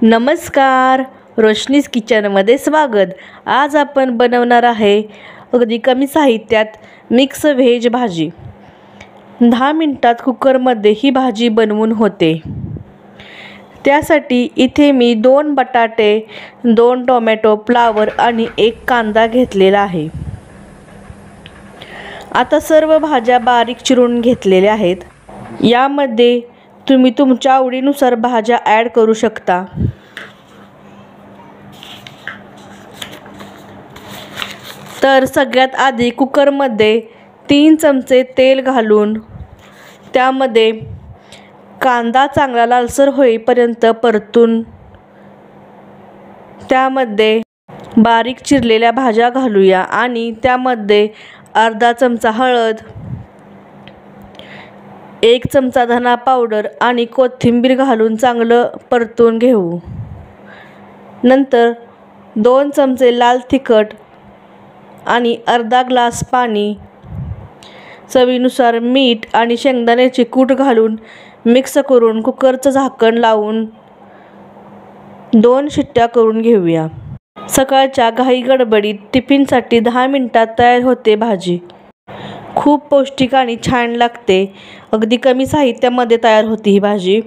नमस्कार, रोशनीज किचनमध्ये स्वागत। आज आपण बनवणार आहे अगदी कमी साहित्यात मिक्स व्हेज भाजी। 10 मिनिटात कुकरमध्ये ही भाजी बनवून होते। त्यासाठी इथे मी 2 बटाटे, 2 टोमॅटो, फ्लावर आणि 1 कांदा घेतलेला आहे। आता सर्व भाज्या बारीक चिरून घेतलेल्या आहेत। यामध्ये तुम्ही तुमच्या आवडीनुसार भाज्या ॲड करू शकता। तर सगळ्यात आधी कुकरमध्ये 3 चमचे तेल घालून त्यामध्ये कांदा चांगला लालसर होईपर्यंत परतून त्यामध्ये बारीक चिरलेल्या भाज्या घालूया आणि त्यामध्ये अर्धा चमचा हळद, 1 चमचा धना पावडर आणि कोथिंबीर घालून चांगलं परतून घेऊ। नंतर 2 चमचे लाल तिखट आणि अर्धा ग्लास पाणी, चवीनुसार मीठ आणि शेंगदाण्याचे कूट घालून मिक्स करून कुकरचं झाकण लावून 2 शिट्ट्या करून घेऊया। सकाळच्या घाई गडबडीत टिफिनसाठी 10 मिनिटात तयार होते भाजी। खूप पौष्टिक आणि छान लागते। अगदी कमी साहित्यामध्ये तयार होती ही भाजी।